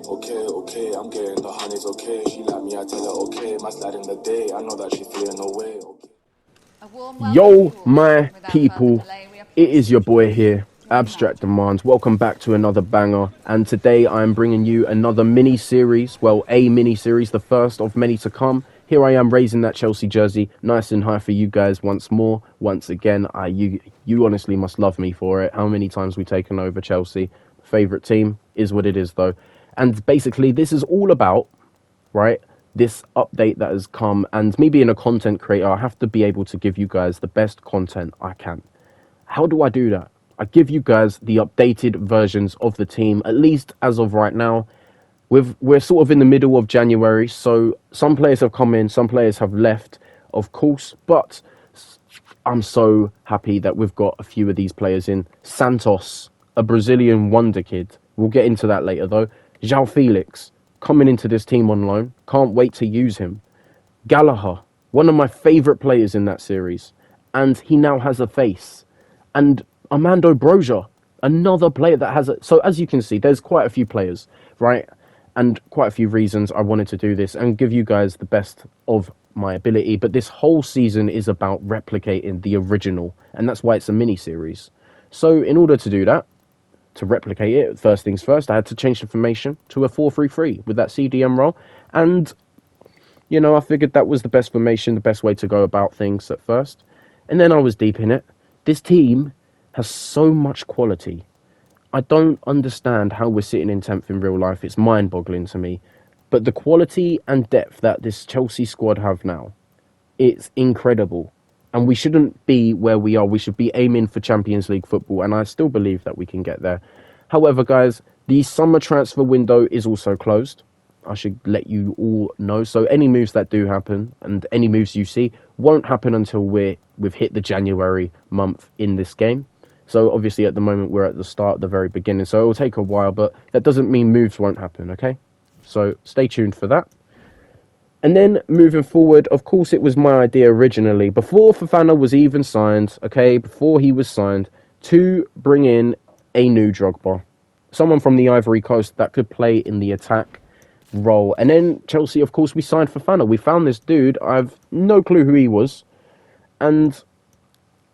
Okay, I'm getting the honey's okay. She like me, I tell her okay. My slide in the day, I know that she's feeling away. Okay. A warm welcome Yo, to all. my Without further people, delay, we are it is pleased your to boy introduce here, Abstract REVAMPED. Demands. Welcome back to another banger. And today I'm bringing you another mini series. Well, a mini series, the first of many to come. Here I am raising that Chelsea jersey nice and high for you guys once more. Once again, you honestly must love me for it. How many times we've taken over Chelsea? Favorite team is what it is, though. And basically, this is all about, right? This update that has come, and me being a content creator, I have to be able to give you guys the best content I can. How do I do that? I give you guys the updated versions of the team, at least as of right now. We're sort of in the middle of January, so some players have come in, some players have left, of course, but I'm so happy that we've got a few of these players in. Santos, a Brazilian wonder kid. We'll get into that later, though. João Felix, coming into this team on loan. Can't wait to use him. Gallagher, one of my favourite players in that series. And he now has a face. And Armando Broja, another player that has a... So as you can see, there's quite a few players, right? And quite a few reasons I wanted to do this and give you guys the best of my ability. But this whole season is about replicating the original. And that's why it's a mini-series. So in order to do that, to replicate it, first things first, I had to change the formation to a 4-3-3 with that CDM role. And, you know, I figured that was the best formation, the best way to go about things at first. And then I was deep in it. This team has so much quality. I don't understand how we're sitting in 10th in real life. It's mind-boggling to me. But the quality and depth that this Chelsea squad have now, it's incredible. And we shouldn't be where we are. We should be aiming for Champions League football. And I still believe that we can get there. However, guys, the summer transfer window is also closed. I should let you all know. So any moves that do happen and any moves you see won't happen until we've hit the January month in this game. So obviously at the moment we're at the start, the very beginning. So it will take a while, but that doesn't mean moves won't happen, okay? So stay tuned for that. And then moving forward, of course, it was my idea originally, before Fofana was even signed, okay, before he was signed, to bring in a new Drogba. Someone from the Ivory Coast that could play in the attack role. And then Chelsea, of course, we signed Fofana. We found this dude. I've no clue who he was. And,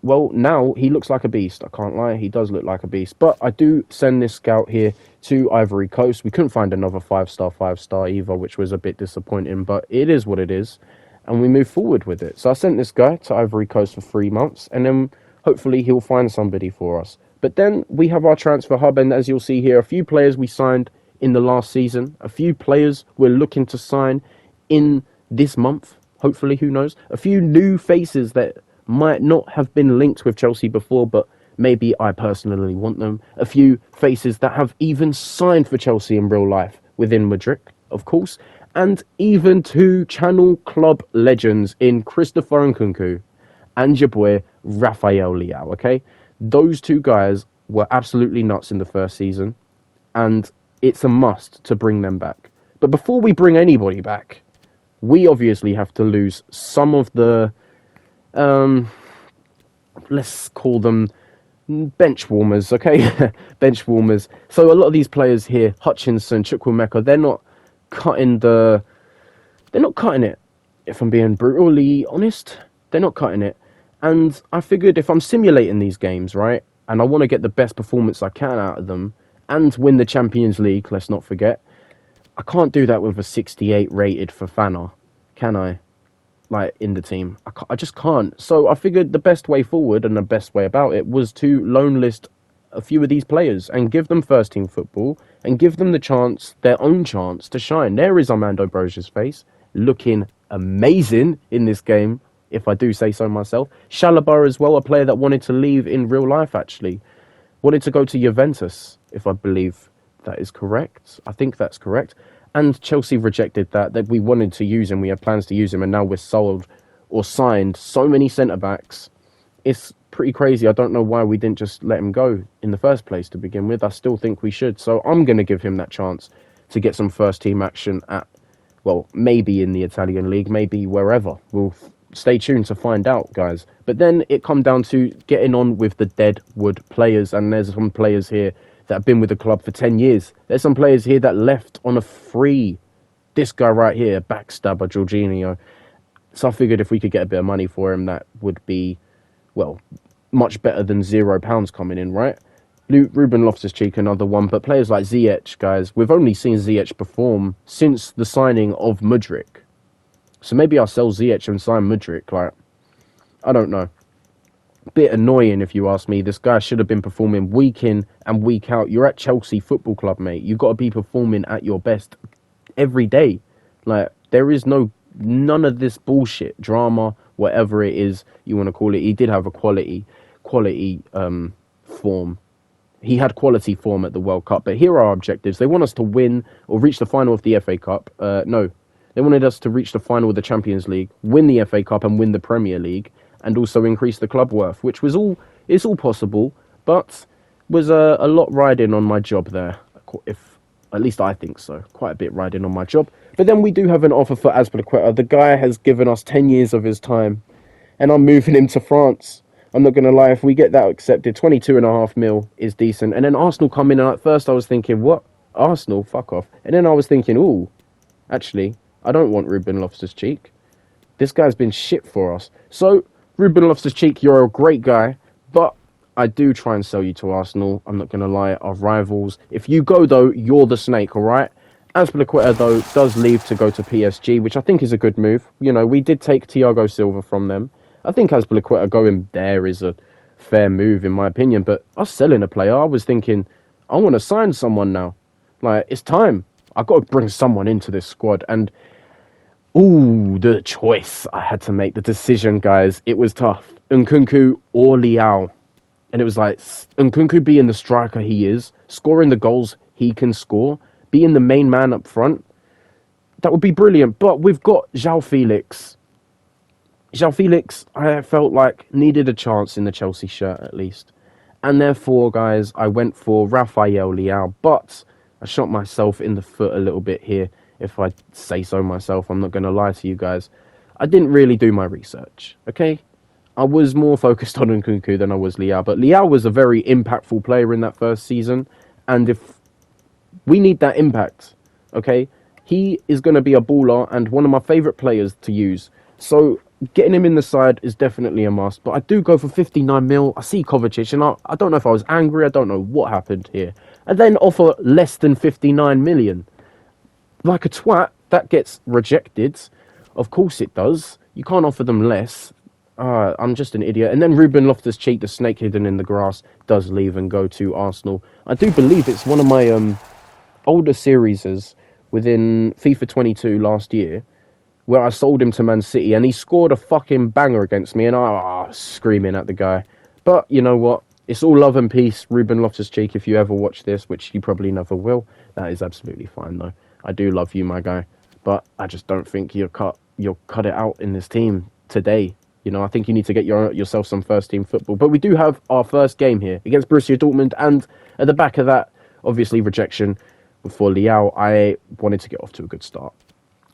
well, now he looks like a beast. I can't lie. He does look like a beast. But I do send this scout here to Ivory Coast. We couldn't find another 5-star either, which was a bit disappointing. But it is what it is. And we move forward with it. So I sent this guy to Ivory Coast for 3 months. And then hopefully he'll find somebody for us. But then we have our transfer hub. And as you'll see here, a few players we signed in the last season. A few players we're looking to sign in this month. Hopefully, who knows? A few new faces that might not have been linked with Chelsea before, but maybe I personally want them. A few faces that have even signed for Chelsea in real life within Madrid, of course. And even 2 Channel Club legends in Christopher Nkunku and your boy Rafael Leao, okay? Those 2 guys were absolutely nuts in the first season, and it's a must to bring them back. But before we bring anybody back, we obviously have to lose some of the let's call them bench warmers, okay? Bench warmers. So a lot of these players here, Hutchinson, Chukwuemeka, they're not cutting it. If I'm being brutally honest, they're not cutting it. And I figured if I'm simulating these games, right, and I want to get the best performance I can out of them and win the Champions League, let's not forget, I can't do that with a 68 rated Fofana, can I? Like, in the team. I just can't. So I figured the best way forward and the best way about it was to loan list a few of these players and give them first team football and give them the chance, their own chance to shine. There is Armando Broja's face, looking amazing in this game, if I do say so myself. Chalobah as well, a player that wanted to leave in real life, actually. Wanted to go to Juventus, if I believe that is correct. I think that's correct. And Chelsea rejected that we wanted to use him. We had plans to use him, and now we're sold or signed so many centre-backs. It's pretty crazy. I don't know why we didn't just let him go in the first place to begin with. I still think we should. So I'm going to give him that chance to get some first-team action at, well, maybe in the Italian league, maybe wherever. We'll stay tuned to find out, guys. But then it come down to getting on with the dead wood players, and there's some players here that have been with the club for 10 years. There's some players here that left on a free. This guy right here, backstabber, Jorginho. So I figured if we could get a bit of money for him, that would be, well, much better than £0 coming in, right? Ruben Loftus-Cheek, another one. But players like Ziyech, guys, we've only seen Ziyech perform since the signing of Mudryk. So maybe I'll sell Ziyech and sign Mudryk. Like, I don't know. Bit annoying if you ask me. This guy should have been performing week in and week out. You're at Chelsea Football Club, mate. You've got to be performing at your best every day. Like, there is none of this bullshit, drama, whatever it is you want to call it. He did have a quality form. He had quality form at the World Cup, but here are our objectives. They want us to win or reach the final of the FA Cup. No, they wanted us to reach the final of the Champions League, win the FA Cup and win the Premier League, and also increase the club worth, which was it's all possible, but was a lot riding on my job there. If at least I think so. Quite a bit riding on my job. But then we do have an offer for Azpilicueta. The guy has given us 10 years of his time, and I'm moving him to France. I'm not going to lie, if we get that accepted, 22.5 mil is decent. And then Arsenal come in, and at first I was thinking, what? Arsenal? Fuck off. And then I was thinking, ooh, actually, I don't want Ruben Loftus-Cheek. This guy's been shit for us. So, Ruben Loftus-Cheek, you're a great guy, but I do try and sell you to Arsenal. I'm not going to lie, our rivals. If you go, though, you're the snake, all right? Azpilicueta, though, does leave to go to PSG, which I think is a good move. You know, we did take Thiago Silva from them. I think Azpilicueta going there is a fair move, in my opinion. But us selling a player, I was thinking, I want to sign someone now. Like, it's time. I've got to bring someone into this squad. And, ooh, the choice. I had to make the decision, guys. It was tough. Nkunku or Leao. And it was like, Nkunku being the striker he is, scoring the goals he can score, being the main man up front, that would be brilliant. But we've got João Felix. João Felix, I felt like, needed a chance in the Chelsea shirt, at least. And therefore, guys, I went for Rafael Leao. But I shot myself in the foot a little bit here, if I say so myself. I'm not going to lie to you guys. I didn't really do my research, okay? I was more focused on Nkunku than I was Leao. But Leao was a very impactful player in that first season. And if we need that impact, okay? He is going to be a baller and one of my favourite players to use. So getting him in the side is definitely a must. But I do go for 59 mil. I see Kovacic and I don't know if I was angry. I don't know what happened here. And then offer less than 59 million. Like a twat, that gets rejected. Of course it does. You can't offer them less. I'm just an idiot. And then Ruben Loftus-Cheek, the snake hidden in the grass, does leave and go to Arsenal. I do believe it's one of my older series within FIFA 22 last year, where I sold him to Man City and he scored a fucking banger against me and I was screaming at the guy. But you know what? It's all love and peace, Ruben Loftus-Cheek. If you ever watch this, which you probably never will, that is absolutely fine though. I do love you, my guy. But I just don't think you'll cut it out in this team today. You know, I think you need to get yourself some first-team football. But we do have our first game here against Borussia Dortmund. And at the back of that, obviously, rejection for Leao. I wanted to get off to a good start.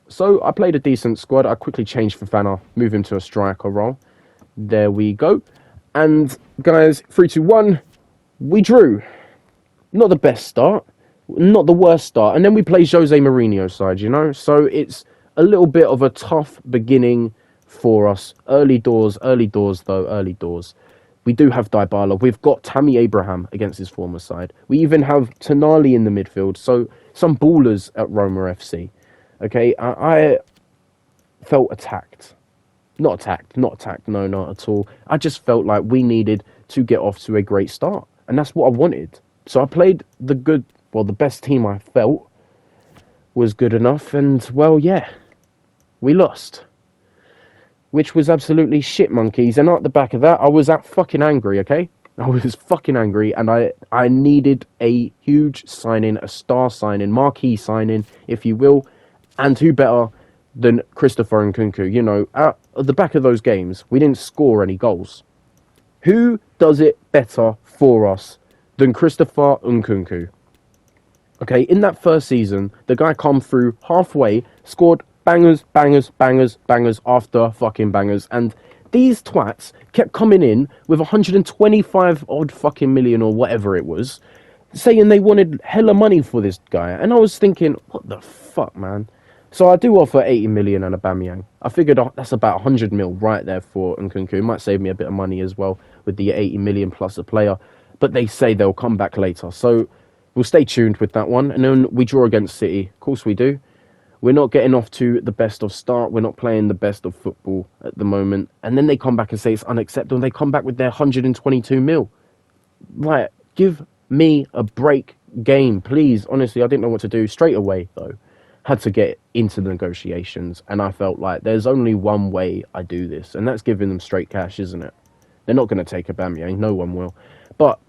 So I played a decent squad. I quickly changed Fofana, move him to a striker role. There we go. And, guys, 3-2-1, we drew. Not the best start. Not the worst start. And then we play Jose Mourinho's side, you know. So it's a little bit of a tough beginning for us. Early doors, though. Early doors. We do have Dybala. We've got Tammy Abraham against his former side. We even have Tonali in the midfield. So some ballers at Roma FC. Okay, I felt attacked. Not attacked. No, not at all. I just felt like we needed to get off to a great start. And that's what I wanted. So I played the best team I felt was good enough. And, well, yeah, we lost. Which was absolutely shit monkeys. And at the back of that, I was fucking angry, okay? I was fucking angry. And I needed a huge signing, a star signing, marquee signing, if you will. And who better than Christopher Nkunku? You know, at the back of those games, we didn't score any goals. Who does it better for us than Christopher Nkunku? Okay, in that first season, the guy come through halfway, scored bangers after fucking bangers. And these twats kept coming in with 125 odd fucking million or whatever it was. saying they wanted hella money for this guy. And I was thinking, what the fuck, man? So I do offer 80 million and Aubameyang. I figured that's about 100 mil right there for Nkunku. It might save me a bit of money as well with the 80 million plus a player. But they say they'll come back later. So we'll stay tuned with that one. And then we draw against City. Of course we do. We're not getting off to the best of start. We're not playing the best of football at the moment. And then they come back and say it's unacceptable. They come back with their 122 mil. Right, give me a break game, please. Honestly, I didn't know what to do. Straight away, though, had to get into the negotiations. And I felt like there's only one way I do this. And that's giving them straight cash, isn't it? They're not going to take Aubameyang. No one will. But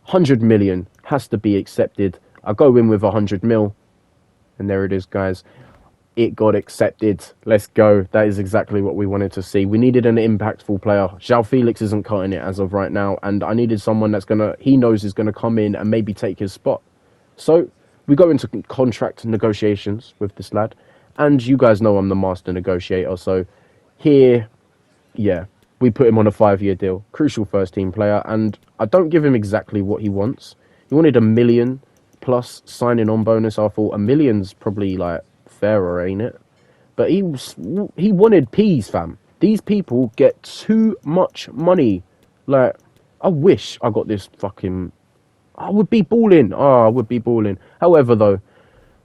100 million has to be accepted. I go in with 100 mil. And there it is, guys. It got accepted. Let's go. That is exactly what we wanted to see. We needed an impactful player. João Felix isn't cutting it as of right now. And I needed someone that's he knows is going to come in and maybe take his spot. So we go into contract negotiations with this lad. And you guys know I'm the master negotiator. So here, yeah, we put him on a 5-year deal. Crucial first team player. And I don't give him exactly what he wants. He wanted $1 million plus signing on bonus. I thought $1 million's probably like fairer, ain't it? But he wanted peas, fam. These people get too much money. Like, I wish I got this fucking... I would be balling. Oh, I would be balling. However, though,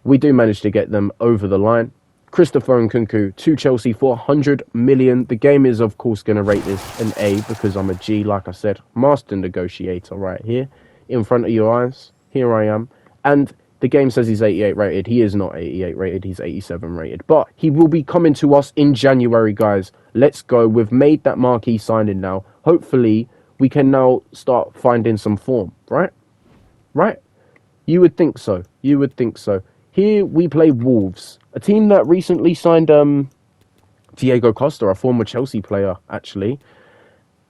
we do manage to get them over the line. Christopher Nkunku to Chelsea for 100 million. The game is, of course, going to rate this an A because I'm a G, like I said. Master negotiator right here in front of your eyes. Here I am. And the game says he's 88 rated. He is not 88 rated. He's 87 rated. But he will be coming to us in January, guys. Let's go. We've made that marquee signing now. Hopefully, we can now start finding some form, right? Right? You would think so. You would think so. Here we play Wolves, a team that recently signed Diego Costa, a former Chelsea player, actually.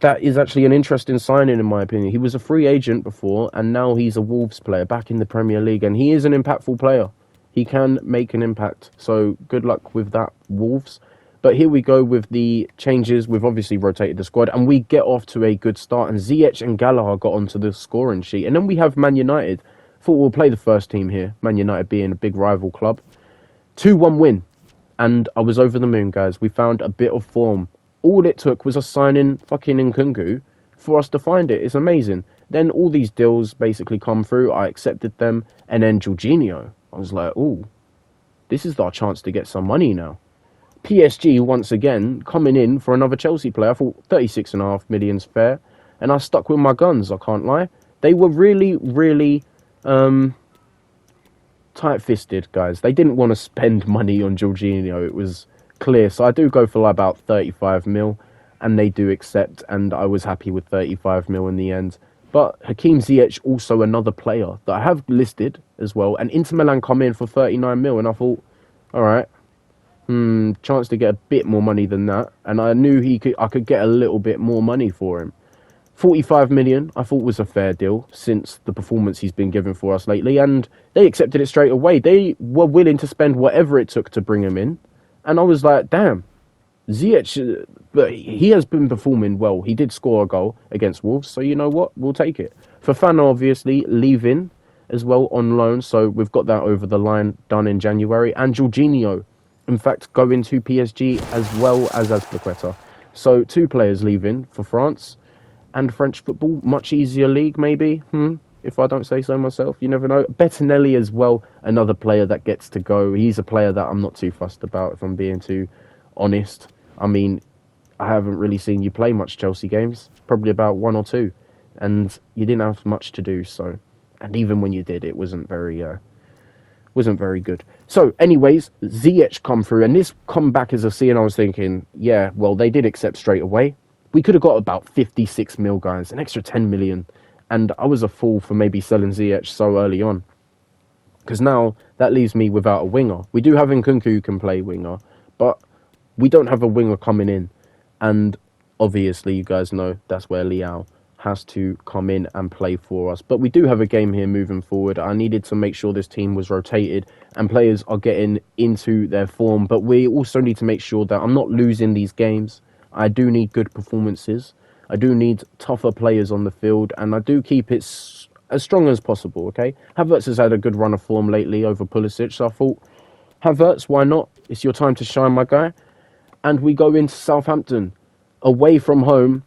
That is actually an interesting signing, in my opinion. He was a free agent before, and now he's a Wolves player back in the Premier League, and he is an impactful player. He can make an impact, so good luck with that, Wolves. But here we go with the changes. We've obviously rotated the squad, and we get off to a good start, and Ziyech and Gallagher got onto the scoring sheet. And then we have Man United. Thought we'll play the first team here, Man United being a big rival club. 2-1 win, and I was over the moon, guys. We found a bit of form. All it took was us signing fucking Nkunku for us to find it. It's amazing. Then all these deals basically come through. I accepted them. And then Jorginho. I was like, oh, this is our chance to get some money now. PSG, once again, coming in for another Chelsea player. I thought 36.5 million's fair. And I stuck with my guns, I can't lie. They were really, really tight-fisted, guys. They didn't want to spend money on Jorginho. It was clear. So I do go for like about 35 mil, and they do accept, and I was happy with 35 mil in the end. But Hakim Ziyech, also another player that I have listed as well, and Inter Milan come in for 39 mil, and I thought, all right, chance to get a bit more money than that, and I knew I could get a little bit more money for him. 45 million, I thought was a fair deal since the performance he's been given for us lately, and they accepted it straight away. They were willing to spend whatever it took to bring him in. And I was like, damn, Ziyech, but he has been performing well. He did score a goal against Wolves, so you know what? We'll take it. Fofana, obviously, leaving as well on loan, so we've got that over the line, done in January. And Jorginho, in fact, going to PSG as well as Azpilicueta. So 2 players leaving for France and French football. Much easier league, maybe, if I don't say so myself. You never know. Bettinelli as well, another player that gets to go. He's a player that I'm not too fussed about, if I'm being too honest. I mean, I haven't really seen you play much Chelsea games. Probably about 1 or 2. And you didn't have much to do, so... And even when you did, it wasn't very good. So, anyways, Ziyech come through, and this come back as a C, and I was thinking, yeah, well, they did accept straight away. We could have got about 56 mil, guys, an extra 10 million. And I was a fool for maybe selling Ziyech so early on. Because now, that leaves me without a winger. We do have Nkunku who can play winger, but we don't have a winger coming in. And obviously, you guys know, that's where Leao has to come in and play for us. But we do have a game here moving forward. I needed to make sure this team was rotated and players are getting into their form. But we also need to make sure that I'm not losing these games. I do need good performances. I do need tougher players on the field, and I do keep it as strong as possible, okay? Havertz has had a good run of form lately over Pulisic, so I thought, Havertz, why not? It's your time to shine, my guy. And we go into Southampton, away from home,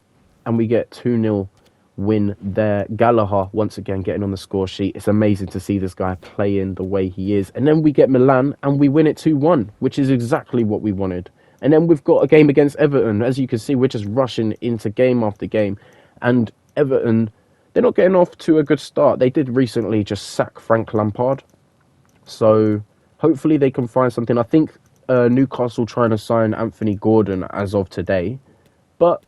and we get 2-0 win there. Gallagher, once again, getting on the score sheet. It's amazing to see this guy playing the way he is. And then we get Milan, and we win it 2-1, which is exactly what we wanted. And then we've got a game against Everton. As you can see, we're just rushing into game after game. And Everton, they're not getting off to a good start. They did recently just sack Frank Lampard. So hopefully they can find something. I think Newcastle trying to sign Anthony Gordon as of today. But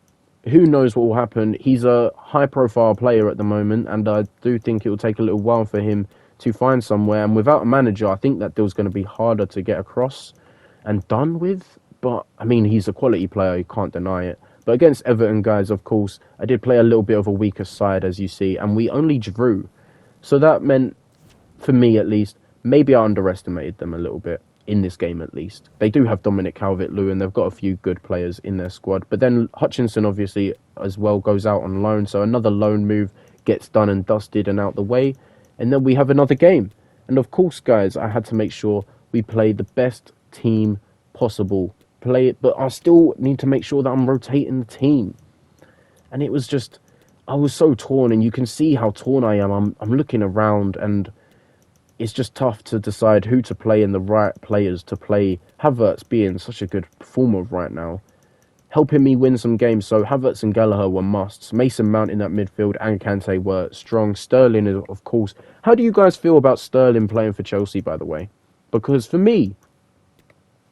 who knows what will happen. He's a high-profile player at the moment, and I do think it will take a little while for him to find somewhere. And without a manager, I think that deal's going to be harder to get across and done with. But, I mean, he's a quality player, you can't deny it. But against Everton, guys, of course, I did play a little bit of a weaker side, as you see, and we only drew. So that meant, for me at least, maybe I underestimated them a little bit. In this game, at least. They do have Dominic Calvert-Lewin. They've got a few good players in their squad. But then Hutchinson, obviously, as well, goes out on loan. So another loan move gets done and dusted and out the way. And then we have another game. And of course, guys, I had to make sure we play the best team possible. Play it, but I still need to make sure that I'm rotating the team. And it was just, I was so torn. And you can see how torn I am. I'm looking around and it's just tough to decide who to play and the right players to play. Havertz being such a good performer right now, helping me win some games. So Havertz and Gallagher were musts. Mason Mount in that midfield and Kante were strong. Sterling, of course. How do you guys feel about Sterling playing for Chelsea, by the way? Because for me,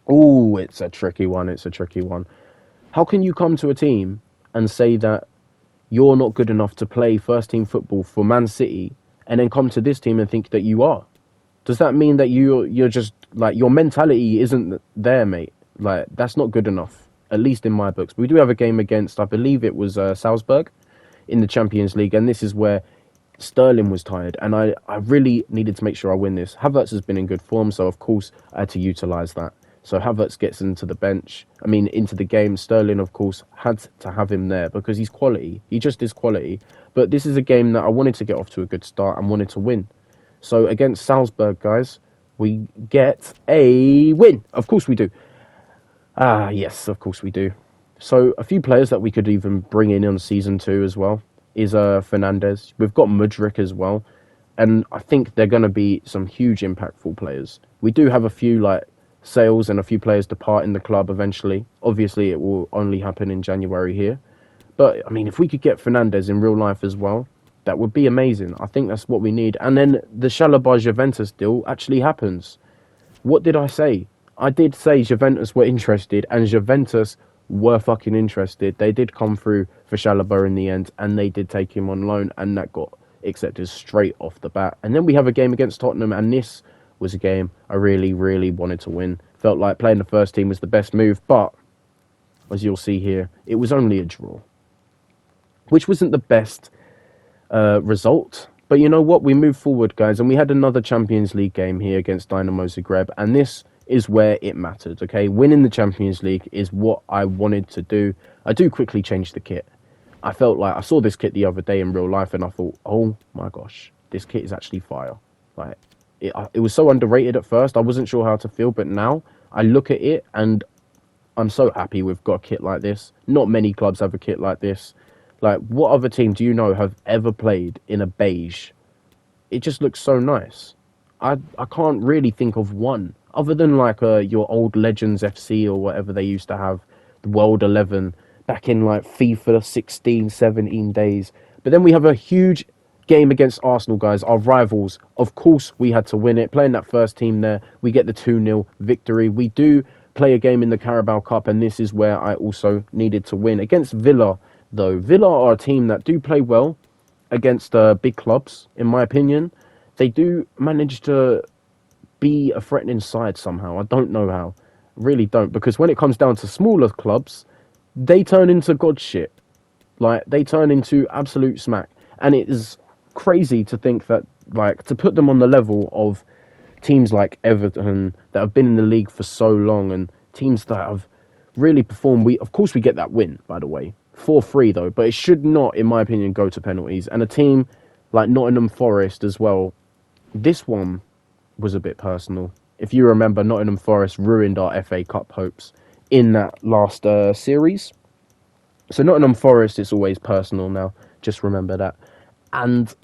it's a tricky one. It's a tricky one. How can you come to a team and say that you're not good enough to play first-team football for Man City and then come to this team and think that you are? Does that mean that you're just, like, your mentality isn't there, mate? Like, that's not good enough, at least in my books. But we do have a game against, I believe it was Salzburg in the Champions League, and this is where Sterling was tired, and I really needed to make sure I win this. Havertz has been in good form, so of course I had to utilise that. So Havertz gets into the game. Sterling, of course, had to have him there because he's quality. He just is quality. But this is a game that I wanted to get off to a good start and wanted to win. So against Salzburg, guys, we get a win. Of course we do. Yes, of course we do. So a few players that we could even bring in on season 2 as well is Fernandes. We've got Mudryk as well. And I think they're going to be some huge impactful players. We do have a few sales and a few players depart in the club eventually. Obviously, it will only happen in January here. But, I mean, if we could get Fernandes in real life as well, that would be amazing. I think that's what we need. And then the Chalobah Juventus deal actually happens. What did I say? I did say Juventus were interested, and Juventus were fucking interested. They did come through for Chalobah in the end, and they did take him on loan, and that got accepted straight off the bat. And then we have a game against Tottenham, and this was a game I really, really wanted to win. Felt like playing the first team was the best move, but as you'll see here, it was only a draw, which wasn't the best result. But you know what? We moved forward, guys, and we had another Champions League game here against Dynamo Zagreb, and this is where it mattered, okay? Winning the Champions League is what I wanted to do. I do quickly change the kit. I felt like I saw this kit the other day in real life, and I thought, oh my gosh, this kit is actually fire. Like, it was so underrated at first. I wasn't sure how to feel, but now I look at it and I'm so happy we've got a kit like this. Not many clubs have a kit like this. Like, what other team do you know have ever played in a beige? It just looks so nice. I can't really think of one, other than your old Legends FC or whatever they used to have, the World 11, back in FIFA 16, 17 days. But then we have a huge game against Arsenal, guys, our rivals. Of course, we had to win it. Playing that first team there, we get the 2-0 victory. We do play a game in the Carabao Cup, and this is where I also needed to win. Against Villa, though, Villa are a team that do play well against big clubs, in my opinion. They do manage to be a threatening side somehow. I don't know how. Really don't. Because when it comes down to smaller clubs, they turn into god shit. They turn into absolute smack. And it is crazy to think that, to put them on the level of teams like Everton that have been in the league for so long, and teams that have really performed. Of course we get that win, by the way. 4-3 though, but it should not, in my opinion, go to penalties. And a team like Nottingham Forest as well. This one was a bit personal. If you remember, Nottingham Forest ruined our FA Cup hopes in that last series. So Nottingham Forest is always personal now. Just remember that. And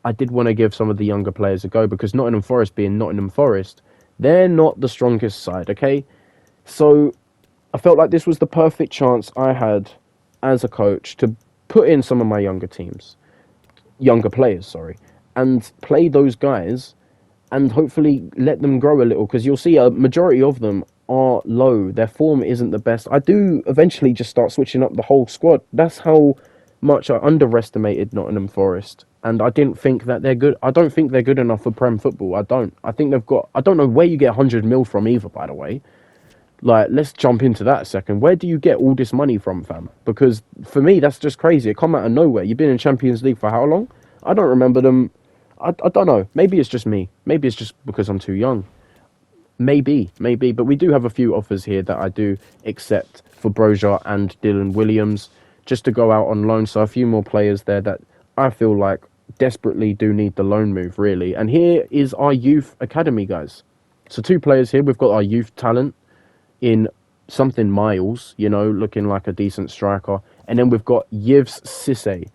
I did want to give some of the younger players a go because Nottingham Forest being Nottingham Forest, they're not the strongest side, okay? So I felt like this was the perfect chance I had as a coach to put in some of my younger players, sorry, and play those guys and hopefully let them grow a little because you'll see a majority of them are low. Their form isn't the best. I do eventually just start switching up the whole squad. That's how much I underestimated Nottingham Forest. And I didn't think that they're good. I don't think they're good enough for Prem football. I don't. I think they've got... I don't know where you get 100 mil from either, by the way. Like, let's jump into that a second. Where do you get all this money from, fam? Because for me, that's just crazy. It come out of nowhere. You've been in Champions League for how long? I don't remember them. I don't know. Maybe it's just me. Maybe it's just because I'm too young. Maybe. But we do have a few offers here that I do accept for Broja and Dylan Williams just to go out on loan. So a few more players there that I feel like desperately do need the loan move, really. And here is our youth academy, guys. So 2 players here. We've got our youth talent in something Miles, you know, looking like a decent striker. And then we've got Yves Cisse,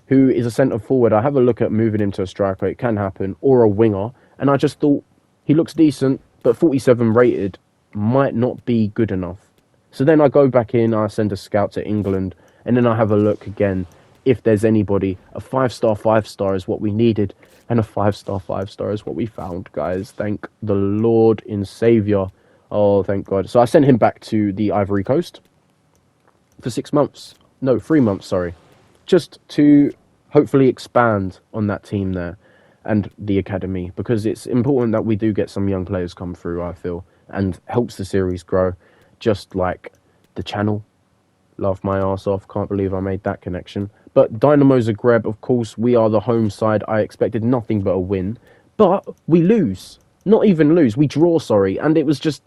who is a centre forward. I have a look at moving him to a striker. It can happen. Or a winger. And I just thought he looks decent, but 47 rated might not be good enough. So then I go back in, I send a scout to England, and then I have a look again if there's anybody. A 5-star is what we needed, and a 5-star is what we found, guys. Thank the Lord in Saviour. Oh, thank God. So I sent him back to the Ivory Coast for 6 months. No, 3 months, sorry. Just to hopefully expand on that team there and the academy, because it's important that we do get some young players come through, I feel, and helps the series grow, just like the channel. Laugh my arse off. Can't believe I made that connection. But Dynamo Zagreb, of course, we are the home side. I expected nothing but a win, but we lose. Not even lose. We draw, sorry. And it was just...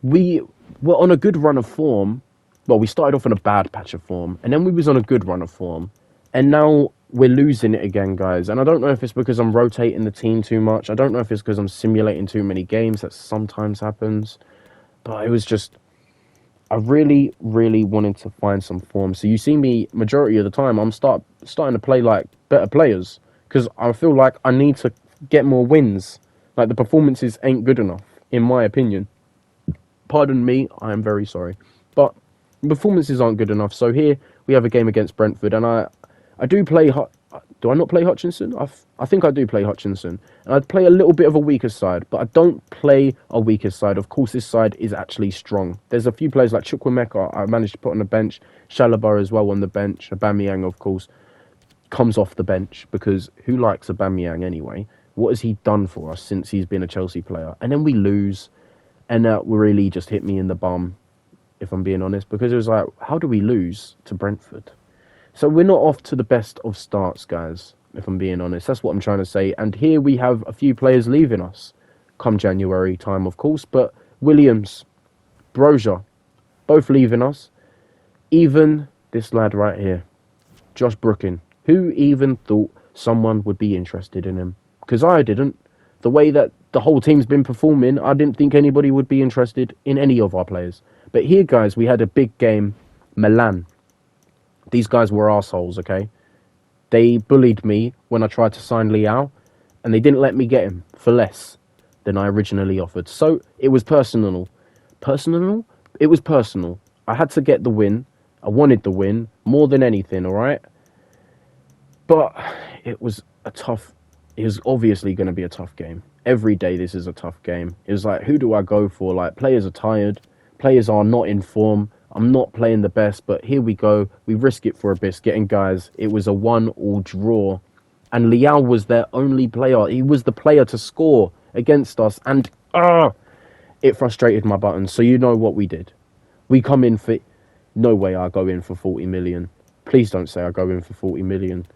We were on a good run of form. Well, we started off on a bad patch of form, and then we was on a good run of form. And now we're losing it again, guys. And I don't know if it's because I'm rotating the team too much. I don't know if it's because I'm simulating too many games. That sometimes happens. But it was just... I really, really wanted to find some form. So you see me, majority of the time, I'm starting to play like better players. Because I feel like I need to get more wins. Like, the performances ain't good enough, in my opinion. Pardon me, I am very sorry. But performances aren't good enough. So here we have a game against Brentford. And I do play... Do I not play Hutchinson? I think I do play Hutchinson. And I'd play a little bit of a weaker side, but I don't play a weaker side. Of course, this side is actually strong. There's a few players like Chukwuemeka I managed to put on the bench. Chalobah as well on the bench. Aubameyang, of course, comes off the bench because who likes Aubameyang anyway? What has he done for us since he's been a Chelsea player? And then we lose, and that really just hit me in the bum, if I'm being honest, because it was like, how do we lose to Brentford? So we're not off to the best of starts, guys, if I'm being honest. That's what I'm trying to say. And here we have a few players leaving us come January time, of course. But Williams, Broja, both leaving us. Even this lad right here, Josh Brookin. Who even thought someone would be interested in him? Because I didn't. The way that the whole team's been performing, I didn't think anybody would be interested in any of our players. But here, guys, we had a big game. Milan. These guys were arseholes, okay? They bullied me when I tried to sign Leao, and they didn't let me get him for less than I originally offered. So it was personal. Personal? It was personal. I had to get the win. I wanted the win more than anything, all right? But it was obviously going to be a tough game. Every day this is a tough game. It was like, who do I go for? Like, players are tired. Players are not in form. I'm not playing the best, but here we go. We risk it for a biscuit. And guys, it was a 1-1 draw. And Leao was their only player. He was the player to score against us. And it frustrated my buttons. So you know what we did. We come in for... No way I go in for 40 million. Please don't say I go in for 40 million.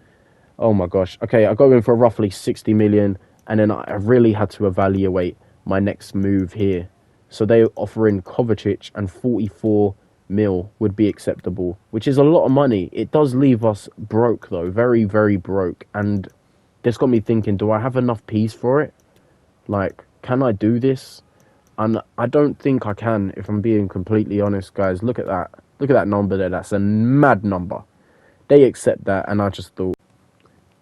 Oh my gosh. Okay, I go in for roughly 60 million. And then I really had to evaluate my next move here. So they offer in Kovacic and 44 mil would be acceptable, which is a lot of money. It does leave us broke though, very, very broke. And this got me thinking, do I have enough peas for it? Like, can I do this? And I don't think I can, if I'm being completely honest, guys. Look at that. Look at that number there. That's a mad number. They accept that, and I just thought,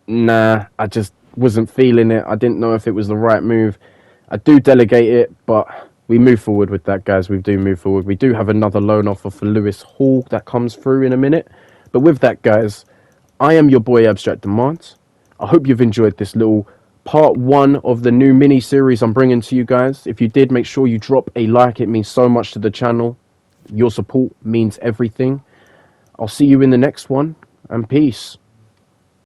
nah, I just wasn't feeling it. I didn't know if it was the right move. I do delegate it, but we move forward with that, guys. We do move forward. We do have another loan offer for Lewis Hall that comes through in a minute. But with that, guys, I am your boy Abstract Demands. I hope you've enjoyed this little part 1 of the new mini series I'm bringing to you guys. If you did, make sure you drop a like. It means so much to the channel. Your support means everything. I'll see you in the next one, and peace.